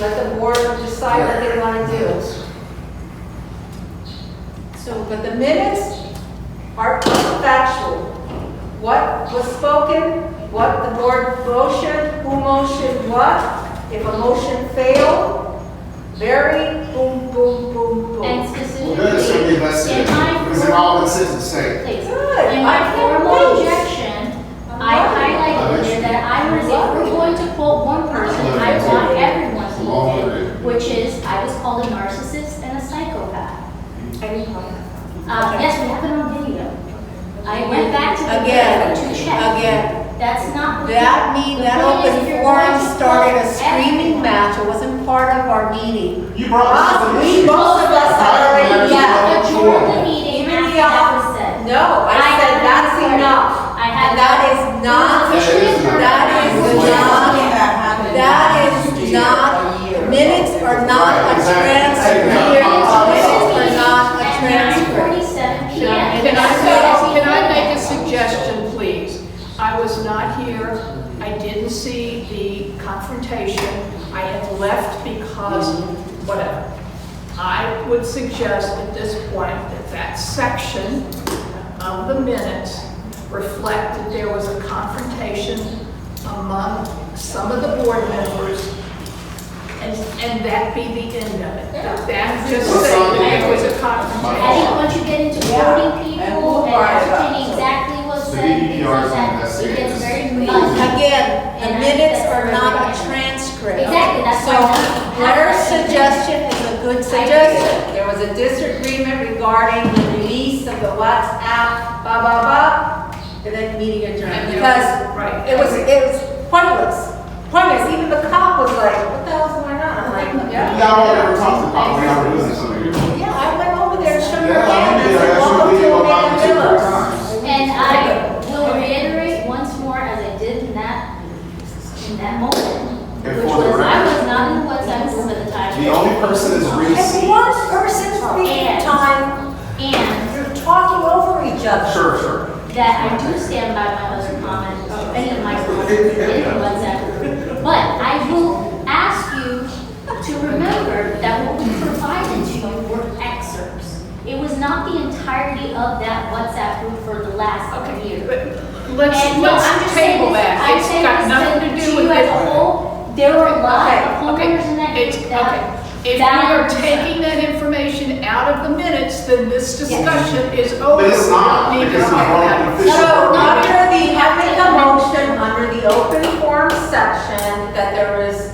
let the board decide what they want to do. So, but the minutes are factual. What was spoken, what the board motioned, who motioned what. If a motion failed, very boom, boom, boom, boom. And specifically, Well, good, so we let's see it. Because it all consists of the same. please. Good. In my formal objection, I highlighted there that I was, if we're going to quote one person, I want everyone to look in, which is, I was called a narcissist and a psychopath. Yes, we have it on video. I went back to the Again, video to check. again. That's not. That mean, the that point is, open if you're forum going to started a quote screaming everyone- match. It wasn't part of our meeting. You brought this up. We, most of us had already, yeah. Adjourn the meeting Even after the that was said. No, I said that's enough. I had And that is not, That is not, minutes are not a transcript. Minutes are not a transcript. 9:47 p.m. Can I make a suggestion, please? I was not here. I didn't see the confrontation. I had left because whatever. I would suggest at this point that that section of the minutes reflect that there was a confrontation among some of the board members, and that be the end of it. That just say there was a I think confrontation. once you get into quoting people and ascertaining exactly what's The said, BDDR things like is that, invested. it gets very muddy. Again, the And minutes that's are where not we're a at. transcript. Exactly, that's So why her suggestion is a good suggestion. There was a disagreement regarding the release of the WhatsApp, blah, blah, blah, and then meeting adjourned. Because Right. it was pointless. Pointless. Even the cop was like, what the hell's going on? I'm like, yeah. Y'all don't ever talk to the cop when y'all were doing this over here. Yeah, I went over there and shook her Yeah, hand. I I did. said, I welcome actually to did about Omega 2 or 3 Villas. times. And I will reiterate once more, as I did in that moment, which for the was, I record, was not in the WhatsApp group at the time. the only person that's It's received. one person's speaking time, And you're talking over each other. Sure. that I do stand by my other comment, any of my comments in the WhatsApp group. But I will ask you to remember that what we provided to you were excerpts. It was not the entirety of that WhatsApp group for the last year. But let's And no, I'm just saying table this, that. I'm It's saying got this nothing to do with you as it. a whole. There were a lot of Okay, homeowners in that it's, group that okay. If we are taking that information out of the minutes, then this discussion is over. But it's not, We don't need to because it's talk wrong about it. official. So I make a motion under the open forum section that there was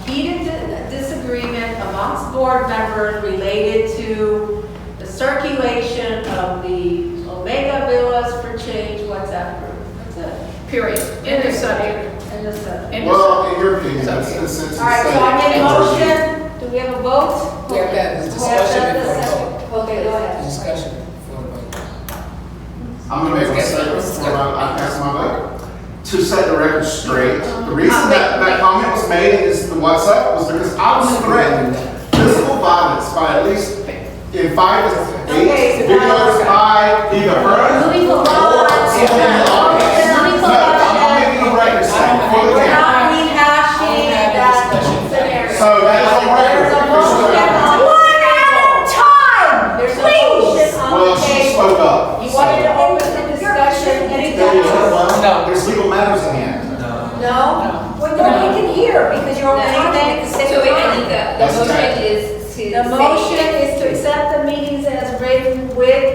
heated disagreement amongst board members related to the circulation of the Omega Villas for Change WhatsApp group. That's it. Period. End of subject. And the subject. End of Well, in your opinion, that's the sense. All right, so I make a motion. Do we have a vote? We have that, this We have discussion that before the vote. Okay, go ahead. Discussion before the vote. I'm gonna make a statement before I pass my vote. To set the record straight, the reason that comment was made is the WhatsApp was because I was threatened physical violence by at least in 5 to 8 Okay, so videos by either her Moving or forward. someone in the audience. Moving No, forward. I'm making the record set before the We're camera. not rehashing that scenario. So that's on record. There's a motion on the Time, There's a please. motion on Well, the she table. spoke up. You wanted to open the discussion, anything else? Well, there's legal matters in hand. No? Well, nobody can hear because you're all talking at the same So wait, I time. think the That's motion okay. is to The say- motion is to accept the meetings as written with,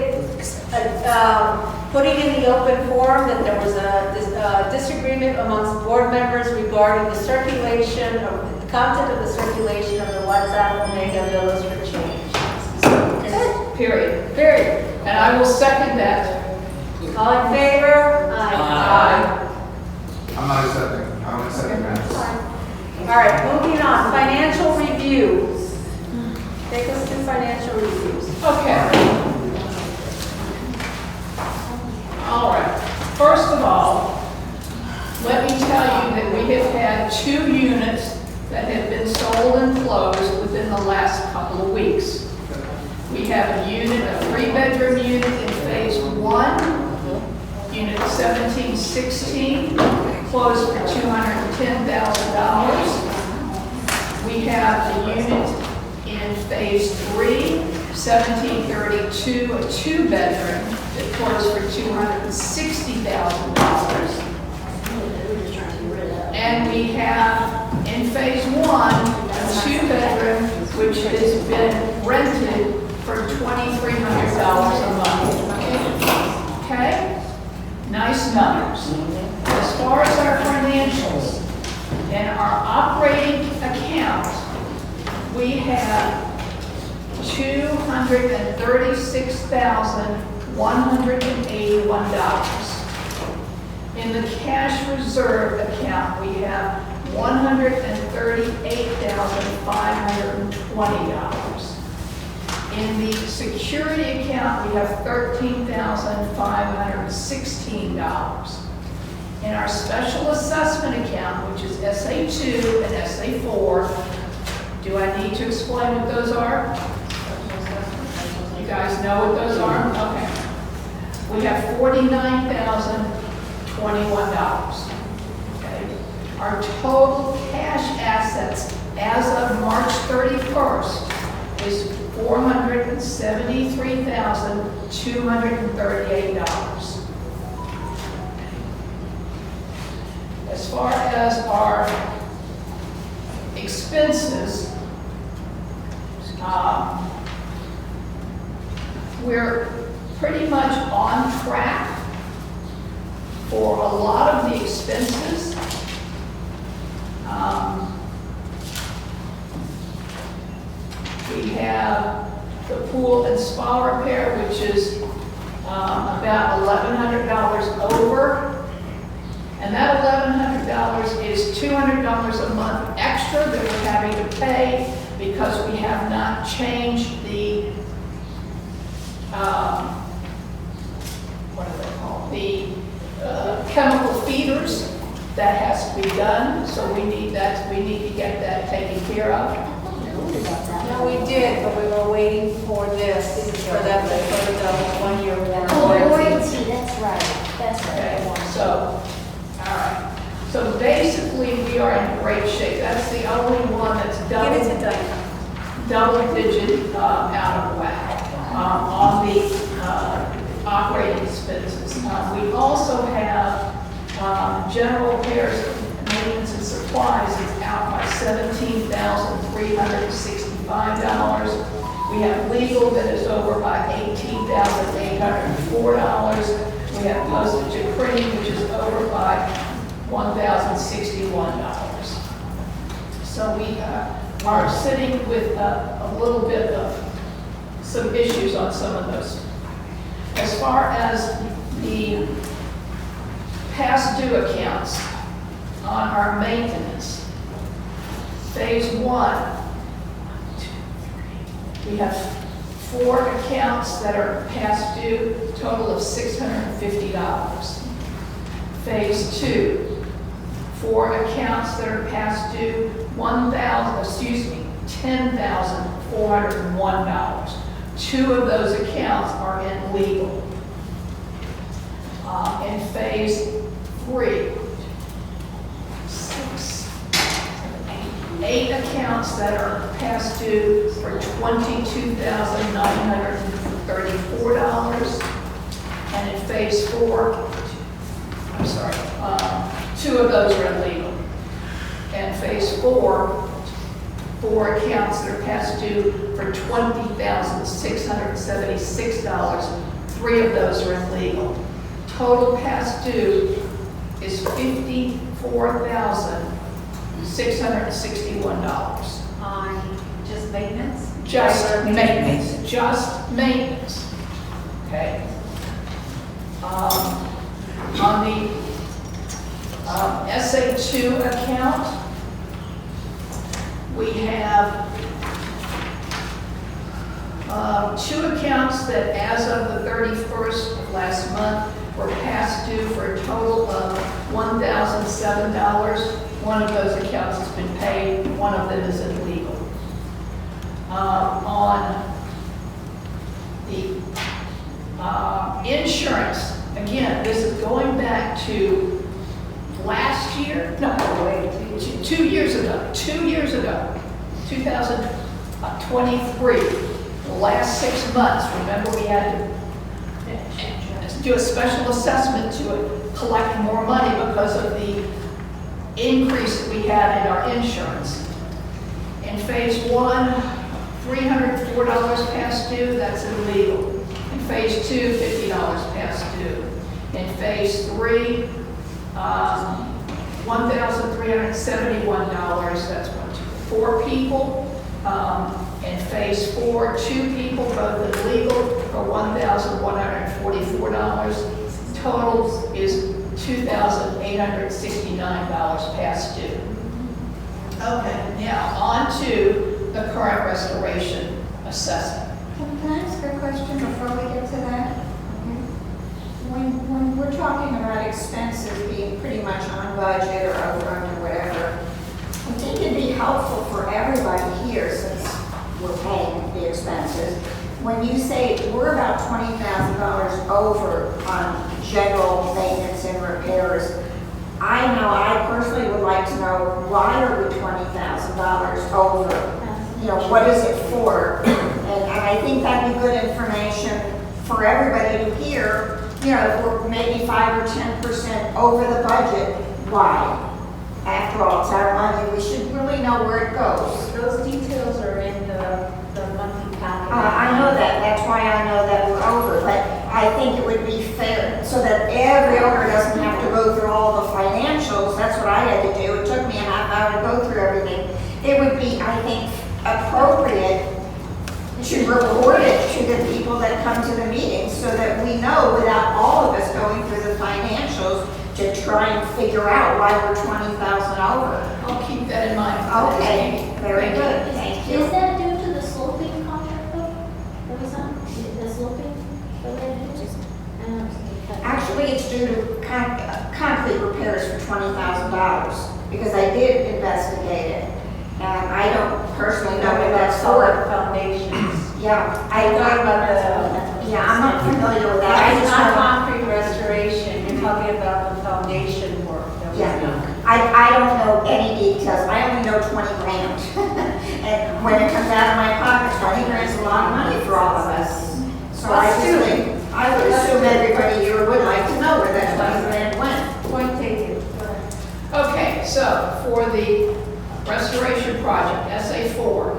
putting in the open forum that there was a disagreement amongst board members regarding the circulation, of the content of the circulation of the WhatsApp Omega Villas for Change. Period. Period. And I will second that. All in favor? Aye. I'm not accepting. I don't accept the matters. All right, moving on, financial reviews. Take us to financial reviews. Okay. All right. First of all, let me tell you that we have had 2 units that have been sold and closed within the last couple of weeks. We have a unit, a 3-bedroom unit in phase 1, unit 1716, closed for $210,000. 1732, a two-bedroom that closed for $260,000. And we have in phase one, a two-bedroom, which has been rented for $2,300 a month. Okay? Nice numbers. As far as our financials, in our operating account, we have $236,181. In the cash reserve account, we have $138,520. In the security account, we have $13,516. In our special assessment account, which is SA2 and SA4, do I need to explain what those are? You guys know what those are? Okay. We have $49,021. Okay. Our total cash assets as of March 31st is $473,238. As far as our expenses, we're pretty much on track for a lot of the expenses. We have the pool and spa repair, which is about $1,100 over. And that $1,100 is $200 a month extra that we're having to pay because we have not changed the, what are they called? The chemical feeders. That has to be done, so we need to get that taken care of. No, we did, but we were waiting for this, for them to put the 1-year warranty. Warranty, that's right. That's Okay, right. so, all right. So basically, we are in great shape. That's the only one that's double digit out of whack on the operating expenses. We also have general repairs, maintenance and supplies is out by $17,365. We have legal that is over by $18,804. We have postage and printing, which is over by $1,061. So we are sitting with a little bit of some issues on some of those. As far as the past due accounts on our maintenance, phase one, we have 4 accounts that are past due, total of $650. Phase 2, 4 accounts that are past due, $10,401. 2 of those accounts are in legal. In phase 3, 8 accounts that are past due for $22,934. And in phase 4, I'm sorry, 2 of those are illegal. And phase 4, 4 accounts that are past due for $20,676. 3 of those are illegal. Total past due is $54,661. On just maintenance? Just maintenance, just maintenance. Okay. On the SA2 account, we have 2 accounts that as of the 31st of last month were past due for a total of $1,007. One of those accounts has been paid, one of them is illegal. On the insurance, again, this is going back to last year, no, wait, 2 years ago, 2023. The last 6 months, remember we had to do a special assessment to collect more money because of the increase that we had in our insurance. In phase 1, $304 past due, that's illegal. In phase 2, $50 past due. In phase 3, $1,371, that's 4 people. In phase 4, 2 people, both illegal, for $1,144. Total is $2,869 past due. Okay, now on to the current restoration assessment. Can I ask a question before we get to that? When we're talking about expenses being pretty much on budget or overrun or whatever, I think it'd be helpful for everybody here, since we're paying the expenses, when you say we're about $20,000 over on general maintenance and repairs, I know I personally would like to know, why are we $20,000 over? You know, what is it for? And I think that'd be good information for everybody to hear. You know, if we're maybe 5 or 10% over the budget, why? After all, it's our money, we should really know where it goes. Those details are in the monthly packet. I know that, that's why I know that we're over, but I think it would be fair, so that every owner doesn't have to go through all the financials. That's what I had to do. It took me a half hour to go through everything. It would be, I think, appropriate to report it to the people that come to the meetings, so that we know, without all of us going through the financials, to try and figure out why we're 20,000 over. I'll keep that in mind. Okay, very good, thank you. Is that due to the sloping contract though? That was on, the sloping? Actually, it's due to concrete repairs for $20,000, because I did investigate it. And I don't personally know what that's Solid for. foundations. Yeah, I'm not familiar with that. I It's just not know, concrete restoration, you're talking about the foundation work that was yeah, done. I don't know any details. I only know 20 grand. And when it comes out of my pocket, 20 grand is a lot of money for all of us. So I Let's just do it. think, I would assume everybody here would like to know where that 20 grand went. Point taken. Okay, so for the restoration project, SA4,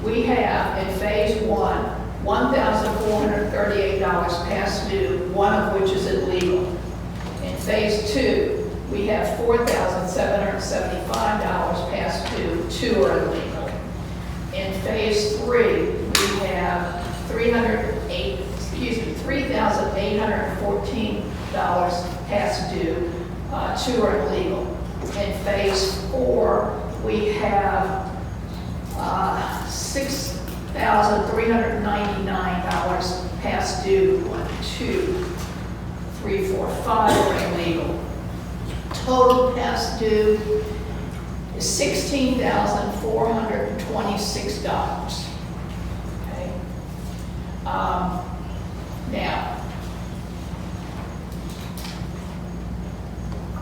we have in phase 1, $1,438 past due, one of which is illegal. In phase 2, we have $4,775 past due, 2 are illegal. In phase 3, we have $3,814 past due, 2 are illegal. In phase 4, we have $6,399 past due, 1, 2, 3, 4, 5 are illegal. Total past due is $16,426. Okay. Now,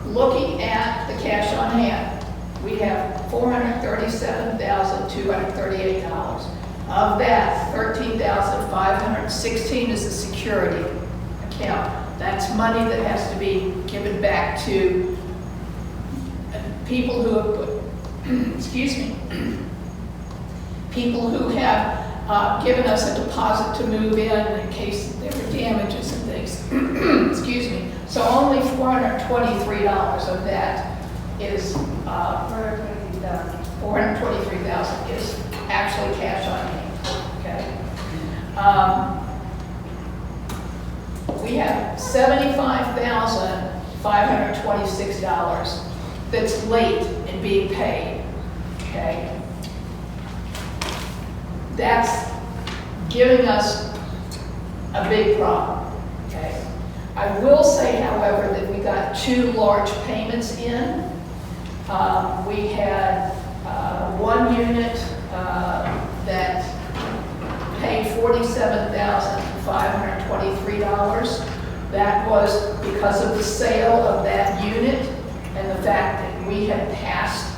looking at the cash on hand, we have $437,238. Of that, $13,516 is the security account. That's money that has to be given back to people who have put, excuse me, people who have given us a deposit to move in case there were damages and things. Excuse me. So only $423 of that is, $423,000 is actually cash on hand, okay? We have $75,526 that's late in being paid, okay? That's giving us a big problem, okay? I will say, however, that we got 2 large payments in. We had one unit that paid $47,523. That was because of the sale of that unit and the fact that we had passed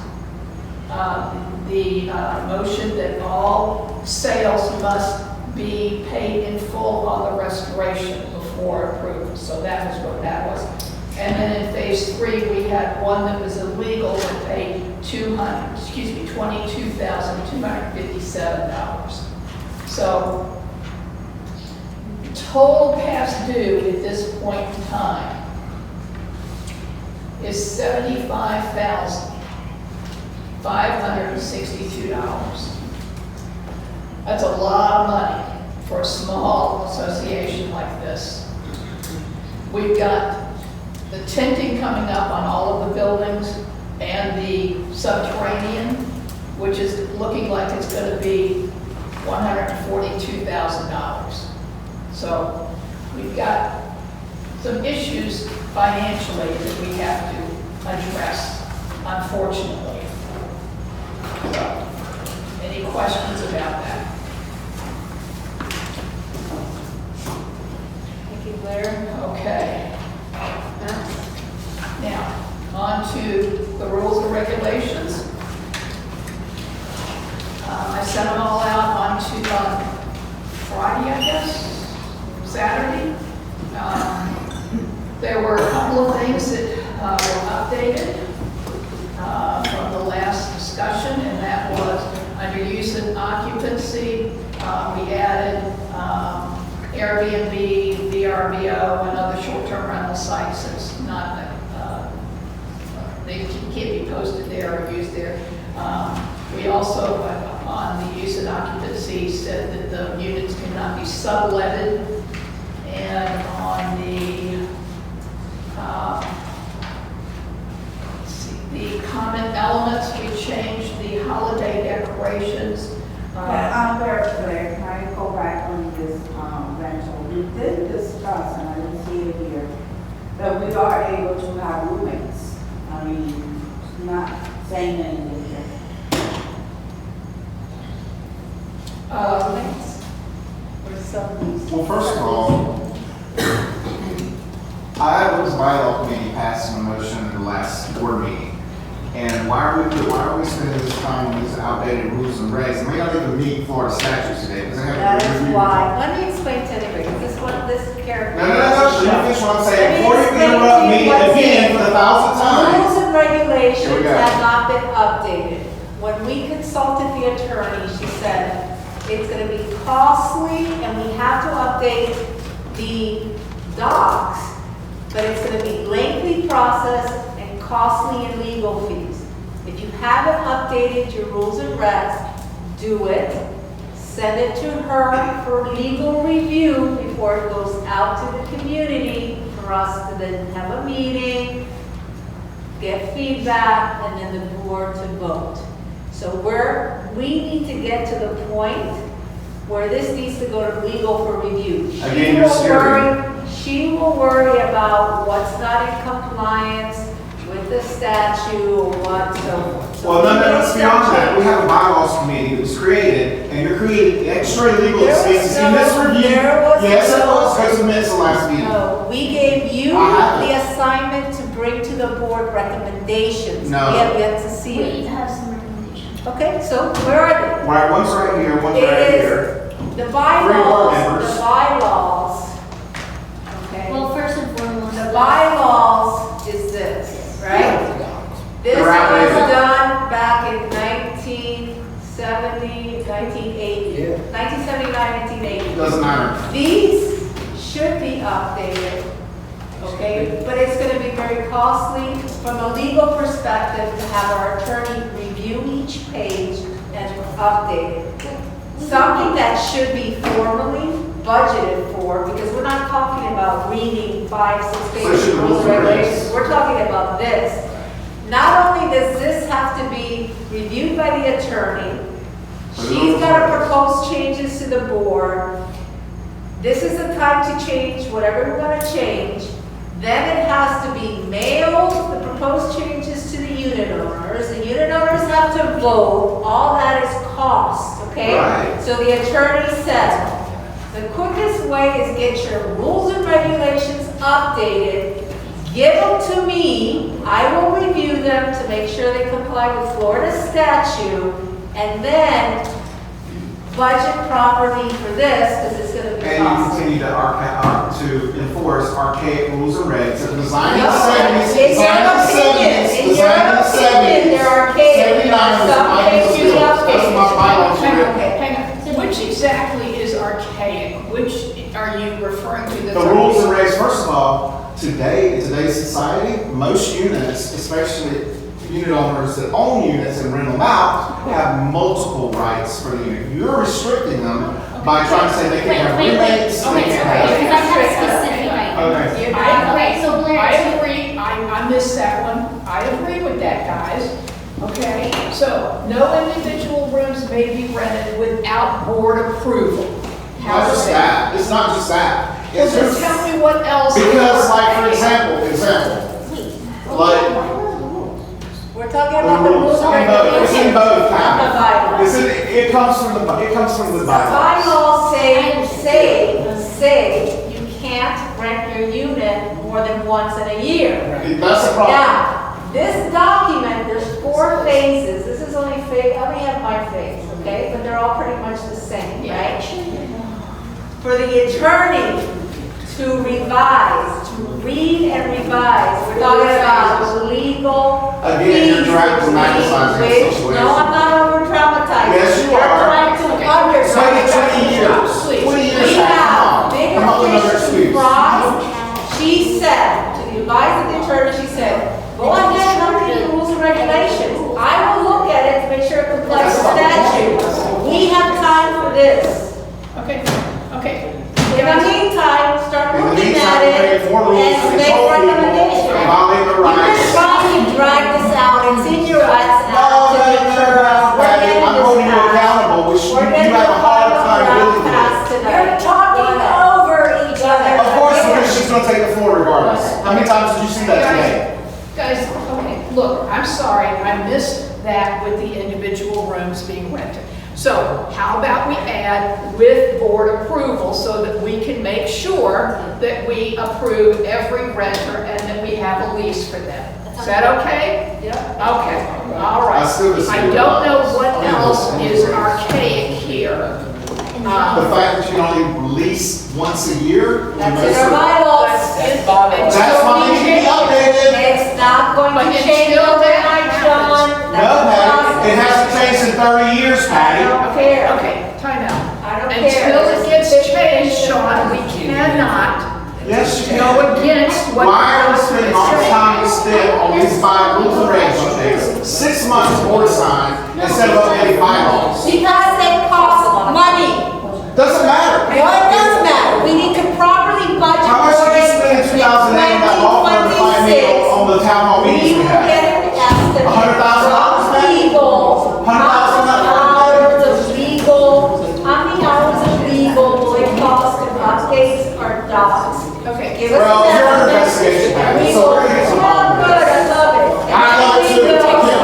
the motion that all sales must be paid in full on the restoration before approval. So that was what that was. And then in phase 3, we had one that was illegal that paid $22,257. So total past due at this point in time is $75,562. That's a lot of money for a small association like this. We've got the tinting coming up on all of the buildings and the subterranean, which is looking like it's going to be $142,000. So we've got some issues financially that we have to address, unfortunately. So, any questions about that? Thank you, Blair. Okay. Now, on to the rules and regulations. I sent them all out on Friday, I guess, Saturday. There were a couple of things that were updated from the last discussion, and that was under use and occupancy, we added Airbnb, VRBO, and other short-term rental sites. It's not that they can't be posted there or used there. We also, on the use and occupancy, said that the units cannot be subletted. And on the, let's see, the common elements, we changed the holiday decorations. Claire, can I go back on this rental? We did discuss, and I didn't see it here, that we are able to have roommates. I mean, not saying anything here. Or some. Well, first of all, I was bylaw committee passing a motion in the last board meeting. And why are we spending this time on these outdated rules and regs? It may not even meet Florida statutes today, because they have. That is why, let me explain to anybody, this character. No, let me finish what I'm saying. Before you interrupt me again for the 1,000th time. Rules and regulations Here we go. have not been updated. When we consulted the attorney, she said it's going to be costly and we have to update the docs, but it's going to be lengthy process and costly in legal fees. If you haven't updated your rules and regs, do it. Send it to her for legal review before it goes out to the community for us to then have a meeting, get feedback, and then the board to vote. So we need to get to the point where this needs to go to legal for review. Again, you're steering. She will worry about what's not in compliance with the statute or what, so. Well, no, let's be honest that. We have a bylaws committee that was created, and you're creating extra legal expenses in this review. Yes, it was, because of minutes the last meeting. No, we gave you the assignment to bring to the board recommendations. No. We have yet to see We it. have some recommendations. Okay, so where are they? Right, one's right here, one's It right is here. the board bylaws, members. the bylaws. Okay. Well, first and foremost. The bylaws is this, right? This was They're outdated. done back in 1970, 1980. Yeah. 1979, 1980. Doesn't matter. These should be updated, okay? But it's gonna be very costly from a legal perspective to have our attorney review each page and update it. Something that should be formally budgeted for, because we're not talking about reading 5, 6 pages Especially of the rules rules and and regulations. regs. We're talking about this. Not only does this have to be reviewed by the attorney, she's got to propose changes to the board. This is the time to change whatever we're going to change. Then it has to be mailed, the proposed changes to the unit owners. The unit owners have to vote. All that is cost, okay? Right. So the attorney said, the quickest way is get your rules and regulations updated. Give them to me, I will review them to make sure they comply with Florida statute, and then budget properly for this, because it's gonna be And you costly. continue to enforce archaic rules and regs that were designed in No, the seventies, in your designed in the opinion, seventies, in your designed in the opinion, seventies. they're archaic. 79 was Some my things you deal. update. That's my bylaws. Hang on, Okay. hang on. Which exactly is archaic? Which are you referring to? The rules and regs, first of all, today, in today's society, most units, especially unit owners that own units and rent them out, have multiple rights for the unit. You're restricting them by trying to say they can have roommates, they Okay, can sorry, because I have. have a specific idea. Okay. Okay, so Blair. I agree, I missed that one. I agree with that, guys. Okay, so no individual rooms may be rented without board approval. Not just that, it's not just that. Well, It's then just, tell me what else. is because like, for archaic. example, like, We're talking about the rules and it's in regulations, both, not the bylaws. it comes from the The bylaws. bylaws say you can't rent your unit more than once in a year. That's the problem. Now, this document, there's 4 phases. This is only phase, I only have my phase, okay? But they're all pretty much the same, right? For the attorney to revise, to read and revise, we're talking about legal Again, you're fees, dramatizing the which- situation. No, I'm not over dramatizing. Yes, you You're are. trying to under It's only 20 years. Please. 20 years. We have bigger Come up with another fish to excuse. fry. She said, to the advice of the attorney, she said, go ahead and read the rules and regulations. I will look at it to make sure it complies with statute. We have time for this. Okay, okay. In the meantime, start In the looking meantime, at we it create more rules to and make control people, recommendations. and violate their You've been rights. trying to drag this out, it's in your WhatsApp to No, deter us. We're Patty, getting I'm this holding you passed. accountable, which you We're have getting a the hard final time draft dealing with. passed tonight. You're talking Go ahead. over each other. Of course, because she's gonna take the floor regardless. How many times did you see that today? Guys, okay, look, I'm sorry, I missed that with the individual rooms being rented. So how about we add with board approval so that we can make sure that we approve every renter and that we have a lease for them? Is that okay? Yep. Okay, all right. I still disagree I with don't that. know what else is archaic here. The fact that you only lease once a year? That's in our bylaws. That's why it should be updated. It's not going But to change until that overnight, happens- John. No, That's the Patty, process. it hasn't changed in 30 years, I Patty. don't care. Okay, time out. I don't care. Until it gets changed, Sean, we cannot Yes, you go can. against what. Why are we spending all the time we spend on these rules and regs updates? 6 months board sign instead of updating bylaws. Because they cost money. Doesn't matter. No, it does matter. We need to properly budget How much for did you it spend in 2008 on that law firm to find me 2026. on the town hall We meetings we will had? get an estimate $100,000 from back? legal. How many hours of legal, how many hours of legal will it cost to update our docs? Okay, Give us Well, an you're under estimate. investigation, Patty, We so will, we're gonna get some well, help. good, I love it. I love it too.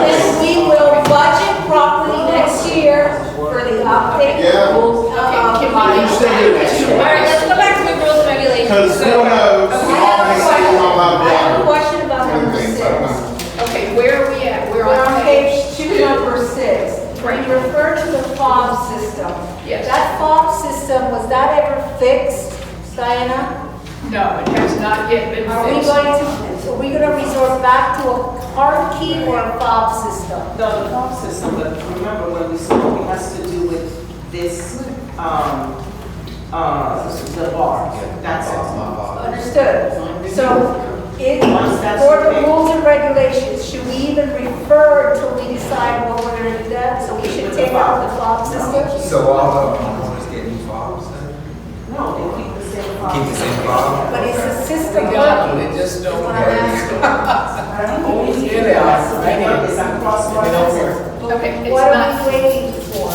And we will budget properly next year for the update. Yeah. Rules, Okay, can we You stay here next year. All right, let's go back to the rules and regulations. Because who knows, I we're have all a gonna say we're not allowed question. I have a water. question about number Things, I don't know. 6. okay, where are we at? We're We're on on page 2, number 6. When you refer to the fob system. Yes. That fob system, was that ever fixed, Diana? No, it has not yet been Are we fixed. are we gonna resort back to a hard key or a fob system? No, the phone system, but remember when we spoke, it has to do with this, the bar, that's all. Understood. So, Once that's for the fixed. rules and regulations, should we even refer until we decide what we're gonna do that? So we should take out the fob system? So all the homeowners get new fobs then? No, they keep the same phone. Keep the same fob? But is the system They working? just Is don't what I'm work. asking. Oh, Yeah, they are. It's across They don't work. Okay, it's What not, are we waiting for?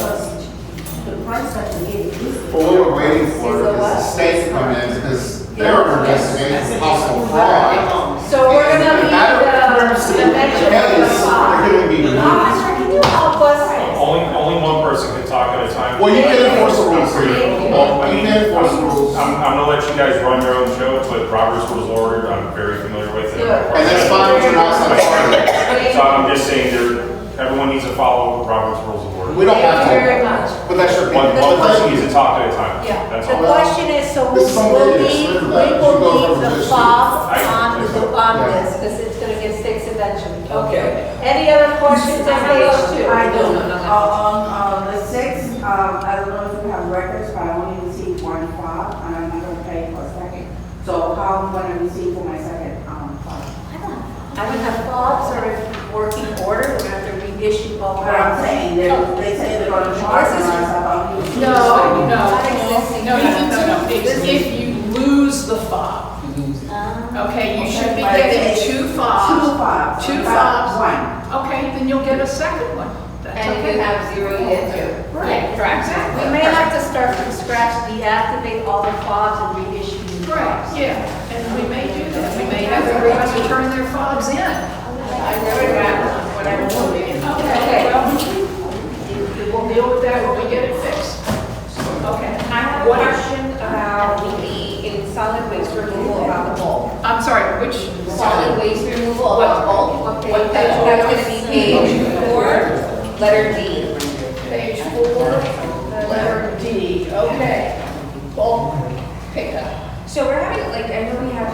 The price that you gave is. What we're waiting for Is it is the what? state to come in because they're under investigation for possible fraud. So we're gonna If leave that occurs to the mention of Kelly's, the fob. they're gonna be removed. Officer, can you help us? Only one person can talk at a time. Well, you can enforce the rules here. Well, You can enforce the rules. I'm gonna let you guys run your own show, but Robert's Rules of Order, I'm very familiar with it. Good. And that's fine, but you're not outside of it. So I'm just saying there, everyone needs to follow Robert's Rules of Order. We don't have Thank you very to, much. but that's your One opinion. person needs to talk at a time. Yeah, That's the all. question is, so This is on we'll video, leave, so we that will you go leave over the this. fob I- on Yeah. this, because it's gonna get fixed eventually. Okay. Any other questions on page 2? I do. No, no, no, no. On the 6th, I don't know if you have records, but I only received one fob, and I'm not gonna pay for a second. So how am I gonna receive for my second, fob? I would have fobs or in working order, we have to reissue all But I'm fobs. saying, they say they're gonna charge us, I thought you. No, Not existing. no, it's if you lose the fob. Okay, you should be getting 2 fobs. Two fobs. Two I got fobs. One. Okay, then you'll get a second one. That's And okay. you have 0, you get 2. Right, Correct. We may have to start from scratch, deactivate all the fobs and reissue new Right, fobs. yeah, and we may do that. We may have everyone return their fobs in. I never got whatever will be. Okay, well, we'll deal with that when we get it fixed. Okay. I have a What- question about the in solid waste removal about the bulk. I'm sorry, which? Solid waste removal about the bulk. What page? That's gonna be page 4, letter D. Page 4, letter D, okay. Bulk pickup. So we're having, like, I know we have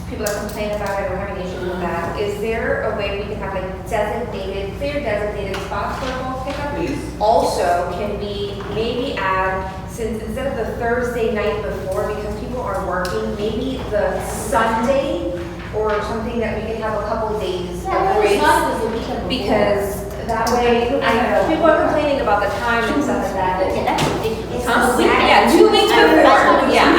people that complain about it, we're having issues with that. Is there a way we can have like designated, clear designated spots for bulk pickup? Also, can we maybe add, since instead of the Thursday night before, because people are working, maybe the Sunday or something that we can have a couple days That of was grace? not the weekend before. Because that way, I know, people are complaining about the time and stuff like that. Okay, that's ridiculous. Huh? The weekend. Yeah, 2 weeks That's before, not yeah,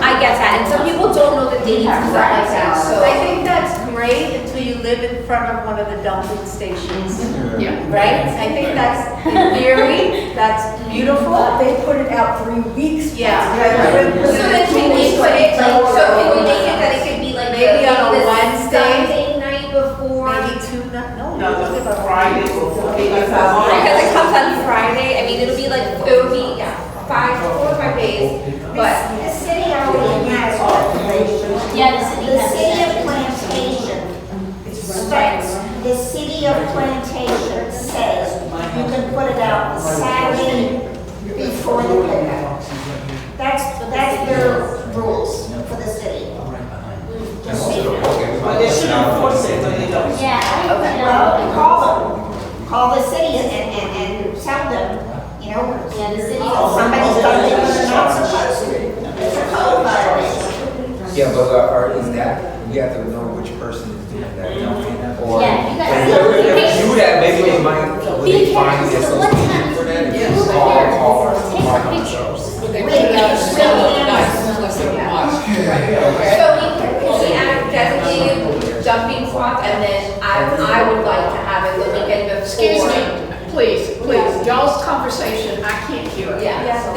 I get that, and some people don't know the dates and stuff like that, so. I think that's great until you live in front of one of the dumping stations, Yeah. right? I think that's, in theory, that's beautiful. They put it out 3 weeks. Yeah. So then can we put it, like, so can we make it that it could be like Maybe on a the Wednesday? Sunday night before? Maybe 2, no, No, you're talking about Friday before. Because it comes on Friday, I mean, it'll be like, it'll be, yeah, 4 or 5 days, but. The city already has regulations. Yeah, the city The has city of that. Plantation states, the city of Plantation says you can put it out the Saturday before the pickup. That's their rules for the city. Just so you know. But they should enforce it when they don't. Yeah, I Okay, think, well, call them, call the city and tell them, you know, yeah, the city. somebody's done it, they're not supposed to. It's a code violation. Yeah, but is that, we have to know which person is doing that dumping, or Yeah, you gotta- if they do that, maybe they might, would Be they find careful, this so what time for that? Yes. If call Take some themselves. pictures. So we add designated dumping spots, and then I would like to have it the weekend before. Excuse me, please, y'all's conversation, I can't hear it. Yeah. Yeah,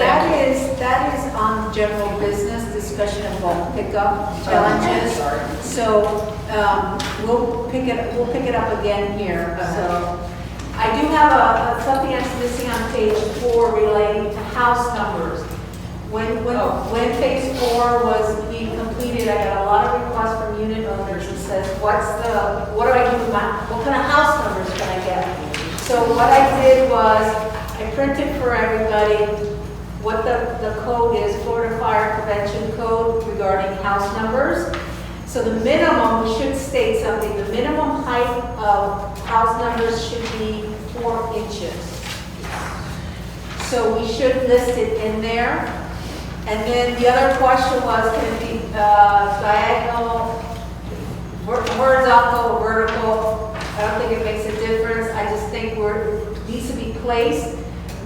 that is on general business, discussion of bulk pickup challenges. So, we'll pick it up again here, so. I do have something that's missing on page 4 relating to house numbers. When phase 4 was being completed, I got a lot of requests from unit owners that says, what do I do with what kind of house numbers can I get? So what I did was, I printed for everybody what the code is, Florida Fire Prevention Code regarding house numbers. So the minimum, we should state something, the minimum height of house numbers should be 4 inches. So we should list it in there. And then the other question was, can it be diagonal, horizontal, or vertical? I don't think it makes a difference. I just think it needs to be placed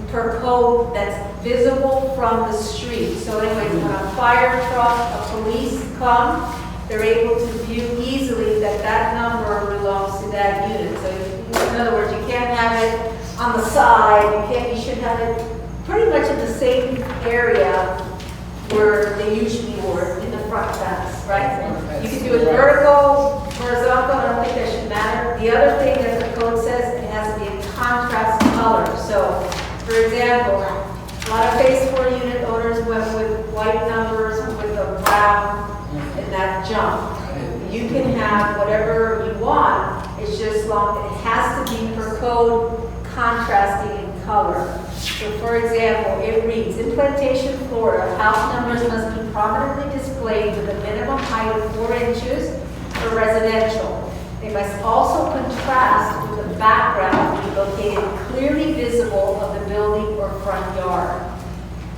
per code that's visible from the street. So anyways, when a fire truck, a police come, they're able to view easily that that number belongs to that unit. So in other words, you can't have it on the side, you should have it pretty much in the same area where they usually were, in the front fence, right? You can do it vertical, horizontal, I don't think that should matter. The other thing that the code says, it has to be a contrast color. So, for example, a lot of phase 4 unit owners went with white numbers with a brown and that jump. You can have whatever you want, it's just long, it has to be per code. code contrasting in color. So for example, it reads, in Plantation, Florida, house numbers must be prominently displayed with a minimum height of 4 inches for residential. They must also contrast with the background be located clearly visible of the building or front yard.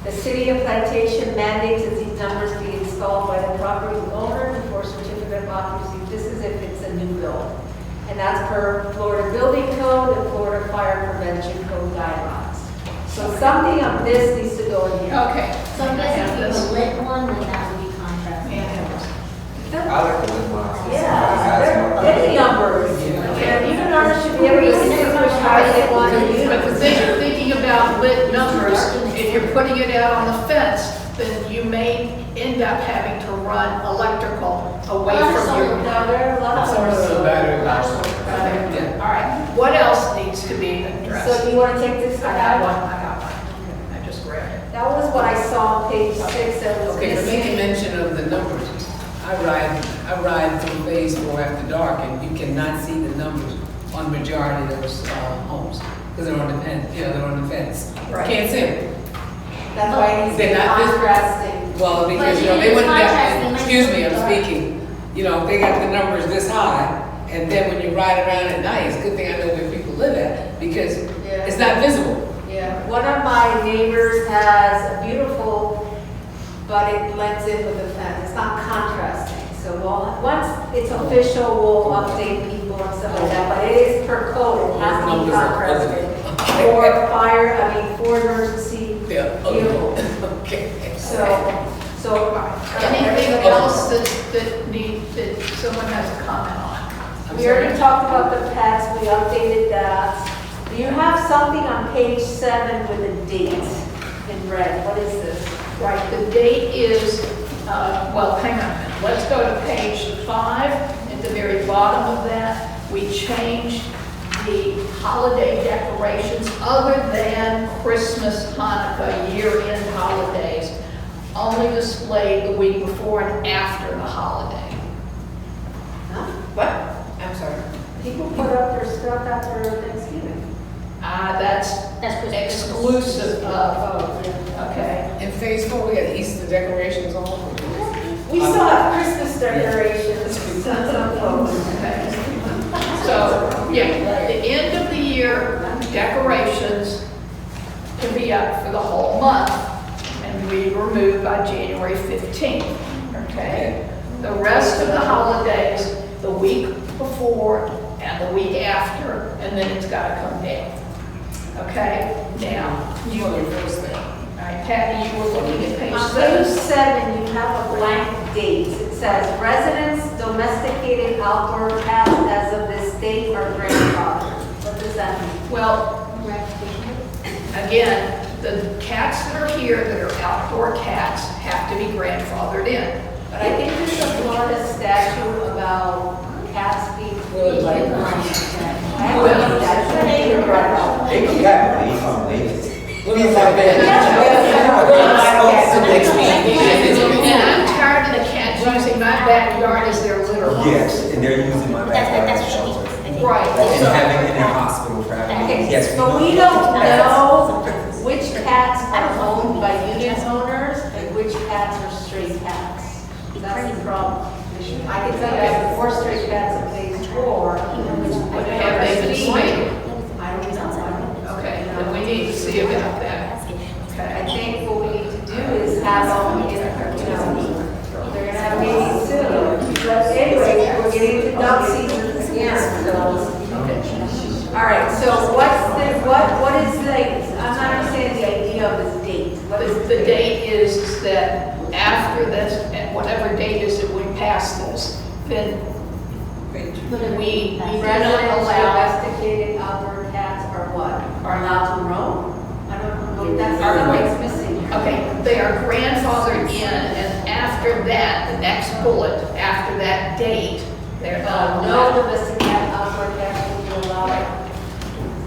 The city of Plantation mandates that these numbers be installed by the property owner before certificate of occupancy. This is if it's a new build. And that's per Florida Building Code and Florida Fire Prevention Code guidelines. So something of this needs to go in here. Okay. So basically, the lit one, then that would be contrasting. I like the lit ones. Yeah, any numbers. Yeah, even ours should be able to distinguish how they want to use. But the thing, thinking about lit numbers, if you're putting it out on the fence, then you may end up having to run electrical away from your. Now, there are a lot of Some battery power. All right, what else needs to be addressed? So do you want to take this? I got one. I just grabbed it. That was what I saw on page 6 that was Okay, but making missing. mention of the numbers, I ride through phase 4 after dark, and you cannot see the numbers on majority of those homes, because they're on the fence, they're on the fence. Right. Can't see them. That's why it needs to be They're not visible. contrasting. Well, because, But they wouldn't contrasting get, might excuse be me, I'm dark. speaking, they got the numbers this high, and then when you ride around at night, it's a good thing I know where people live at, because Yeah. it's not visible. Yeah, one of my neighbors has a beautiful, but it blends in with the fence. It's not contrasting. So once it's official, we'll update people and stuff like that, but it is per code, it has to be Numbers are contrasted. ugly. For emergency They're vehicles. ugly. Okay. So. Anything else that someone has a comment on? We already talked about the pets, we updated that. You have something on page 7 with a date in red. What is this? Right, the date is, hang on a minute. Let's go to page 5. At the very bottom of that, we changed the holiday decorations other than Christmas, Hanukkah, year-end holidays, only displayed the week before and after the holiday. Huh? What? I'm sorry. People put up their stuff after Thanksgiving. That's That's exclusive of, okay. In phase 4, we got Easter decorations on. We still have Christmas decorations. Some folks. Okay. So, at the end of the year, decorations can be up for the whole month and be removed by January 15th, okay? The rest of the holidays, the week before and the week after, and then it's got to come down. Okay, now, You want to reverse that? all right, Patty, you were looking at page On 7. page 7, you have a blank date. It says residents domesticated outdoor cats as of this date are grandfathered. What does that mean? Well, again, the cats that are here that are outdoor cats have to be grandfathered in. But I think there's a Florida statute about cats being. Well, like- I haven't looked at it. They can get it, they come late. What is that, And I'm tired of the cats using my backyard as their litter box. Yes, and they're using my backyard as a That's shelter. what she Right. And having it in hospital practice. Okay, Yes, but we don't know which cats are owned by unit owners and which cats are stray cats. That's the problem. I can tell you I have 4 stray cats in phase 4. But have they been sprayed? I don't know. Okay, then we need to see about that. I Okay. think what we need to do is have them, they're gonna have meetings soon. But anyway, we're getting to duck season again, so. All right, so what is I'm not understanding the idea of this date. What is The date is that after this, and whatever date is that we pass this, then we do not Residents allow. domesticated outdoor cats are what? Are allowed to roam? I don't know, that's something's missing here. Okay, they are grandfathered in, and after that, the next bullet, after that date, they're not No allowed. domestic cat, outdoor cats will be allowed.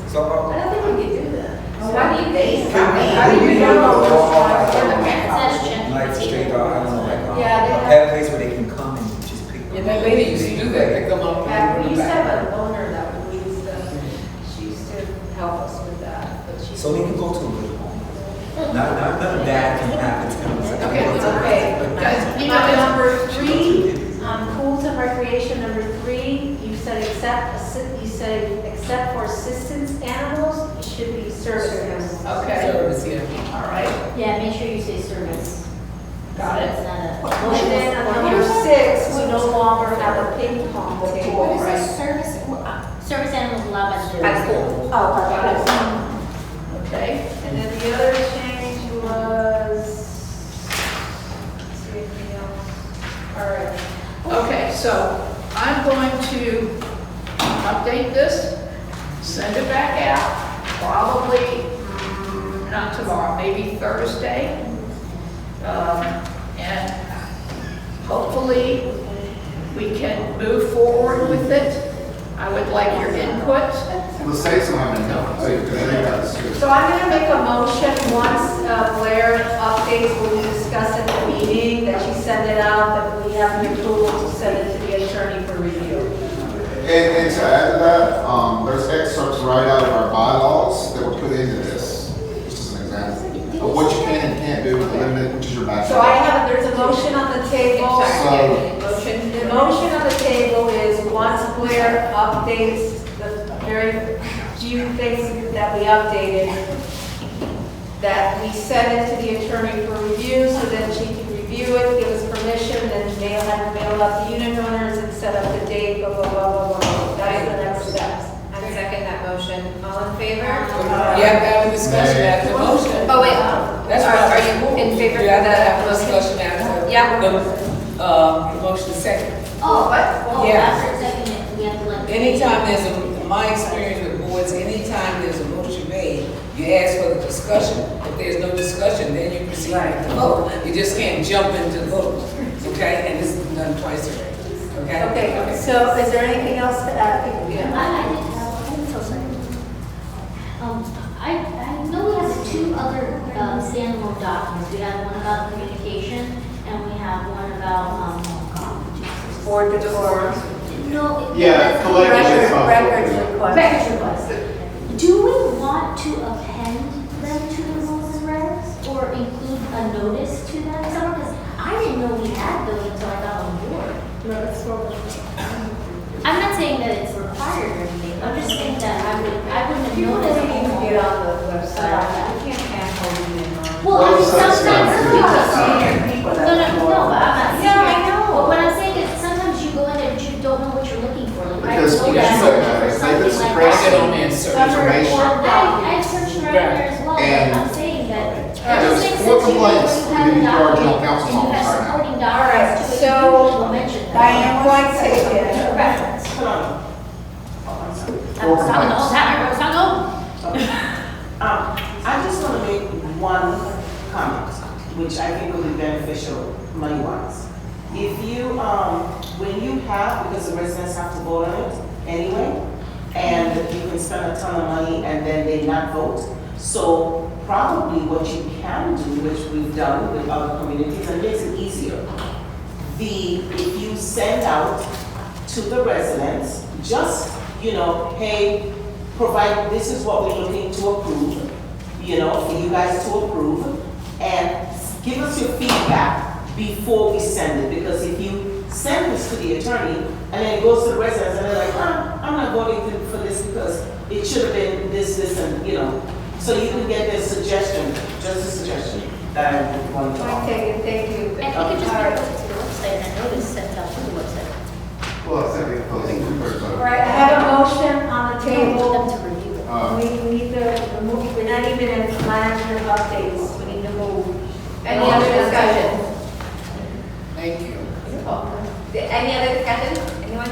So, I don't think we can do that. Why do you base How do you know which ones are the like straight dog, I don't know, like, Yeah, they have a place where they can come and just pick them Yeah, up. that lady used to do that, they come up Yeah, we and used to back. have an owner that we used to, she used to So he can go to a good home. Not none bad can happen to him. It's like, Okay, Guys, you know, number 3, pools and recreation, number 3, you said except for assistance animals, it should be service animals. Okay, Service, yeah. all right, Yeah, make sure you say service. got it. It's not a. And then on number 6, we no longer have a ping pong table. What is Right. this service? Service animals allowed by the. At school. Oh, Got it. it. Okay, And then the other change was, let's see anything else. All right. okay, so I'm going to update this, send it back out, probably not tomorrow, maybe Thursday. And hopefully we can move forward with it. I would like your input. The states don't have any help, so you can that's good. So I'm gonna make a motion, once Blair updates what we discussed at the meeting, that she send it out, that we have the approval to send it to the attorney for review. And to add to that, there's excerpts right out of our bylaws that were put into this, just as an example, of what you can and can't do with the limit, which is your back. So there's a motion on the table. The motion on the table is once Blair updates the very few things that we updated, that we send it to the attorney for review, so that she can review it, give us permission, then have it mailed out to unit owners and set up the date, blah, blah, blah, blah, blah. That's the next steps. I second that motion. All in favor? You have to have a discussion after the motion. Oh, wait. That's Are right. you in favor You have to have of a the motion? discussion after. Yeah. The motion second. Oh, What? Yeah. after a second, we have to let. Anytime there's in my experience with boards, anytime there's a motion made, you ask for the discussion. If there's no discussion, then you proceed with the vote. You just can't jump into the vote, okay? And this is done twice already, okay? Okay, so is there anything else to add? I'm so sorry. I know we have 2 other standalone documents. We have one about communication and we have one about, Board decorum. no. Yeah, that's- collective. Records request. Records request. Do we want to append them to the rules and regs or include a notice to them somewhere? Because I didn't know we had those until I got on board. I'm not saying that it's required or anything. I'm just saying that I wouldn't have You noticed. really need to get on the website. You can't handle it. Well, I mean, Website's sometimes, not- but I'm not saying. Yeah, I know. But what I'm saying is sometimes you go in and you don't know what you're looking for. Like, I Because know you that should I'm looking for have, something it's like press Get on that. there and search. information. Well, I searched around there as well, but And I'm saying that. It there's just makes 4 sense to me when complaints you have we a need to charge document on council's and you office have right now. supporting Alright, documents to it, so, you will mention that. Diane, point taken. Reference. Hold on. Oh, I'm sorry. I was talking the whole time, I was talking. I just want to make one comment, which I think will be beneficial money-wise. If you, when you have, because the residents have to vote on it anyway, and you can spend a ton of money and then they not vote. So probably what you can do, which we've done with other communities, and makes it easier. If you send out to the residents, just, hey, provide, this is what we're looking to approve, for you guys to approve, and give us your feedback before we send it, because if you send this to the attorney, and then it goes to the residents, and they're like, I'm not voting for this because it should have been this, and, so you can get their suggestion, just a suggestion that I would want to Point offer. taken, thank you. And you could just post it to the website and a notice sent out to the website. Well, I think it's All right, I have a motion on the For them table. to review it. We need to remove, we're not even in manager updates, we need to move. Any other discussion? Thank you. Any other discussion? Anyone?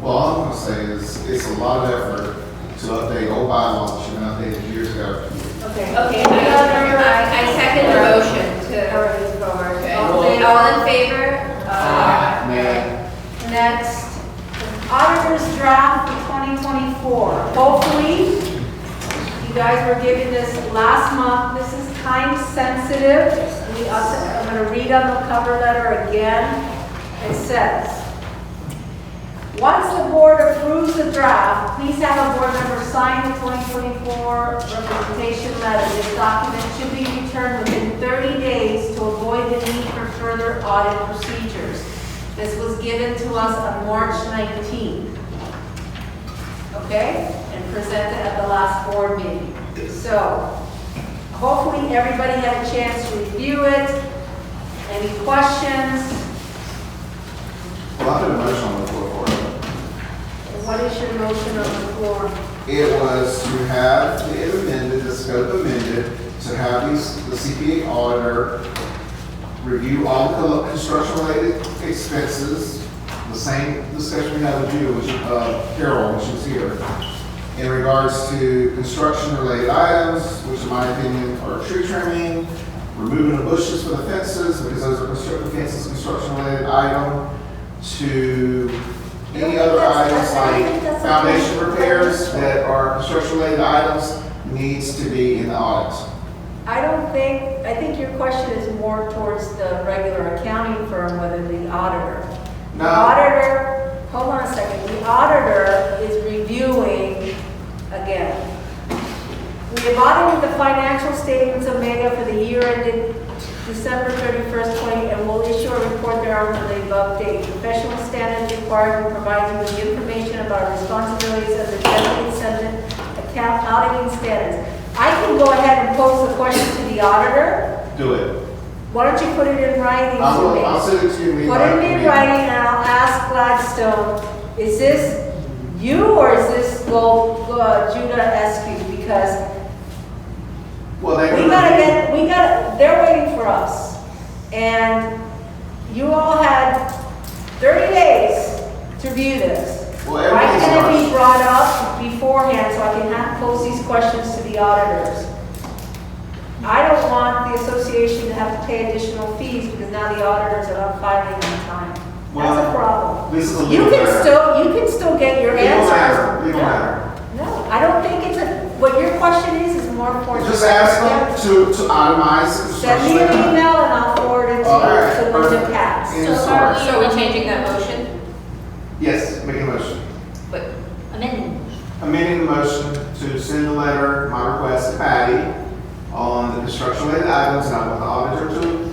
Well, all I'm gonna say is, it's a lot of effort to update old bylaws that should have been updated years ago. Okay. Okay, I second the motion to move forward. Okay. All in favor? Man, Next, auditor's draft for 2024. Hopefully, you guys were given this last month. This is time sensitive. I'm going to read on the cover letter again. It says, Once the board approves the draft, please have a board member sign the 2024 representation letter. This document should be returned within 30 days to avoid the need for further audit procedures. This was given to us on March 19th. Okay? And presented at the last board meeting. So, hopefully everybody had a chance to review it. Any questions? Well, I put a motion on the floor for it. What is your motion on the floor? It was to have it amended, the scope amended, to have the CPA auditor review all the construction-related expenses, the same discussion we had with you, which Carol, when she was here, in regards to construction-related items, which in my opinion are tree trimming, removing the bushes for the fences, because those are construction-related item, to any other items like foundation repairs that are construction-related items needs to be in the audit. I think your question is more towards the regular accounting firm, whether the auditor. No. The auditor, hold on a second, the auditor is reviewing, again. We have audited the financial statements of Mega for the year ended December 31st, 20, and will issue a report thereon with the above date. Professional standards required to provide you with the information about responsibilities as a generally accepted accounting standards. I can go ahead and pose the question to the auditor. Do it. Why don't you put it in writing to me? I'll send it to you. Put it in writing and I'll ask Gladstone, is this you or is this Judah Eskew? Because Well, they're waiting for us. And you all had 30 days to view this. Well, Why everything's can't it be rushed. brought up beforehand so I can pose these questions to the auditors? I don't want the association to have to pay additional fees because now the auditors are not filing on time. That's a problem. This is a You legal can matter. still get your Legal answers. matter, legal No. matter. No, I don't think what your question is more important. Just ask them to itemize the Send me an construction. email and I'll forward it All right, to Linda perfect. Katz. End of So story. are we- So we're changing that motion? Yes, make a motion. But Amendment. Amending the motion to send a letter, my request to Patty, on the construction-related items, and I want the auditor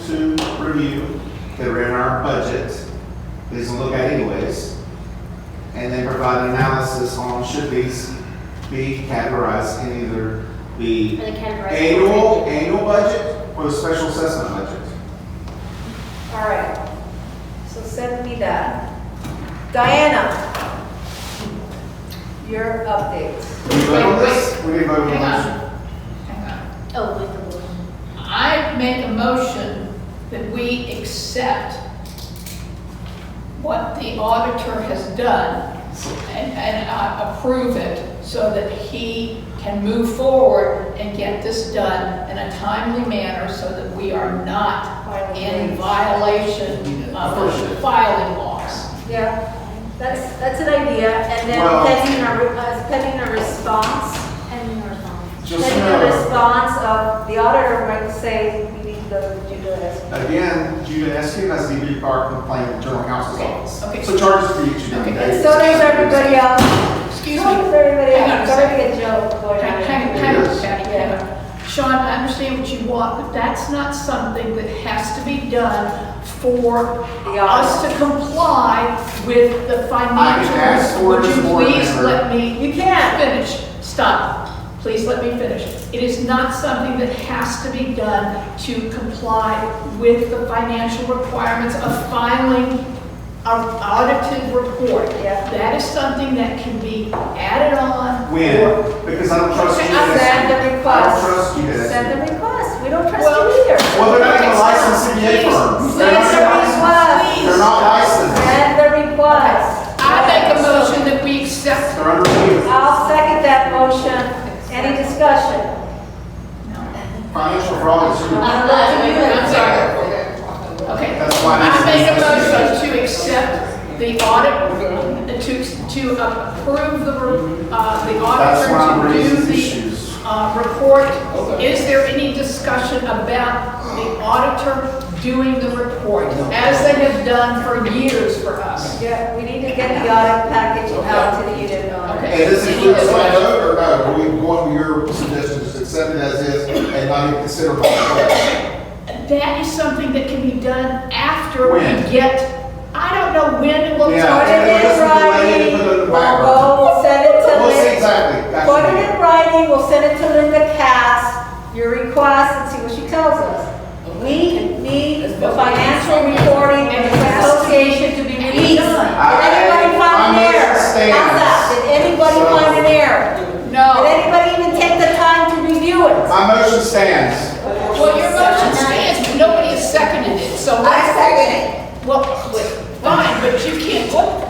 to review, that are in our budget, these will look at anyways, and then provide an analysis on should these be categorized in either the Are they categorized? annual budget or the special assessment budget. All right, so send me that. Diana, your updates. We vote on this? We didn't vote on the Hang on. motion. Hang on. Oh, with the board. I make a motion that we accept what the auditor has done and approve it so that he can move forward and get this done in a timely manner so that we are not in violation of the filing laws. Yeah, that's an idea, and then Well- pending a response. Pending response. Just Pending a know, response of, the auditor might say, we need to go to Judah Eskew. again, Judah Eskew has the bar complaint with General Counsel's office. Okay. So charges for each of them. Okay. And so does everybody else. Excuse So me. does everybody Hang on else. a It's already a joke going on. Hang on, Patty, hang on. Sean, I understand what you want, but that's not something that has to be done for The us to audit. comply with the financial. ask for it Would as a you board please member. let me You can. finish? Stop. Please let me finish. It is not something that has to be done to comply with the financial requirements of filing an audited report. Yeah. That is something that can be added on. When? or- Because I don't trust Okay, Judah Send Eskew. the I don't request. trust Judah Eskew. Send the request. We don't trust Well- you either. Well, they're not even Okay, licensed CPA please, firms. Send They're the not licensed. request. They're not licensed. Send the request. I make a motion that we accept. They're under review. I'll second that motion. Any discussion? Financial fraud is. I'm sorry. Okay. That's why I this make a is- motion to accept the audit, to approve the That's why I'm auditor to raising do the issues. report. Is there any discussion about the auditor doing the report, as they have done for years for us. Yeah, we need to get the audit package out to the unit owner. Okay. And this includes my vote, or no? Are we going with your suggestion, just accept it as is and not even consider my request? That is something that can be done after we When? get, I don't know when it will Yeah. start. Put it in Just delay it and writing, put it in the we'll background. go, we'll send it to We'll see Linda. exactly. That's Put it what in writing, we'll send it to Linda Cass, your request, and see what she tells us. We need the financial reporting of the association to be released. Did anybody find an error? How's that? Did anybody find an error? No. Did anybody even take the time to review it? My motion stands. Well, your motion stands, but nobody has seconded it, so I let's. second it. Well, fine, but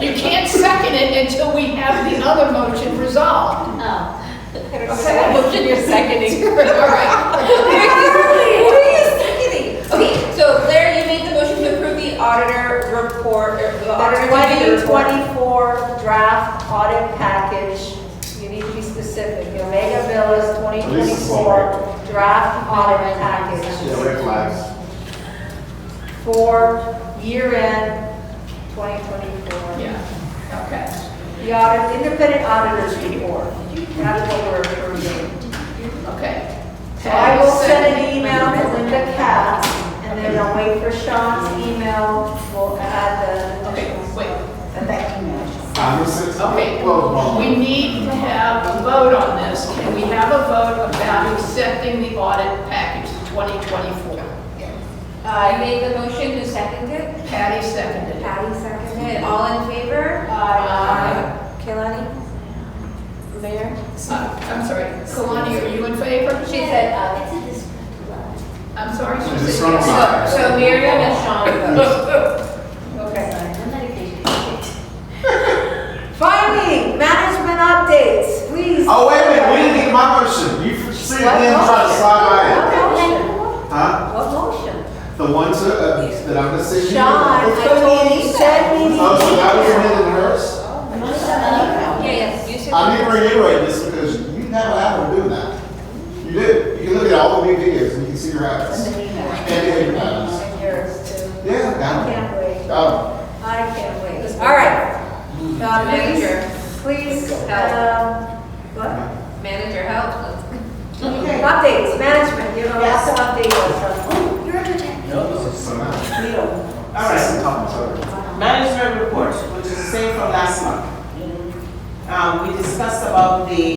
you can't second it until we have the other motion resolved. Oh. What motion you're seconding? All right. What are you seconding? Okay, so Larry, you made the motion to approve the auditor report, or the The auditor review report. 2024 draft audit package, you need to be specific. The Omega Villas 2024 draft audit package Yeah, red flags. for year-end 2024. Yeah, okay. The audit, independent auditors report, that's what we're approving. Okay. So I will send an email to Linda Cass, and then I'll wait for Sean's email, we'll add the. Okay, wait. And that email. I'm a six. Okay, Well, we need to have a vote on this. Can we have a vote about accepting the audit package 2024? I made the motion, who seconded it? Patty seconded. Patty seconded it. All in favor? Aye. Kalani? Mayor? I'm sorry, Kalani, are you in favor? She said, It's a disgruntled. I'm sorry, she Just said run yes. by. so Miriam and Sean vote. Okay. The medication. Finally, management updates, please. Oh, wait a minute, we didn't get my motion. You see it then try to slide by it. What motion? Huh? What motion? The one to, that I'm gonna say. Sean, I told you, said we need. Oh, so that was amended in hers? Yeah, yes, you should. I need to reiterate this because you have a habit of doing that. You do. You can look at all the new videos and you can see your habits. And the email. And your habits. And yours too. Yeah, I got it. can't wait. Oh, I can't wait. All right. Manager. Please, what? Manager, help. Okay. Updates, management, you have lots of updates. Oh, you're under attack. so now. All right. Management report, which is the same from last month. We discussed about the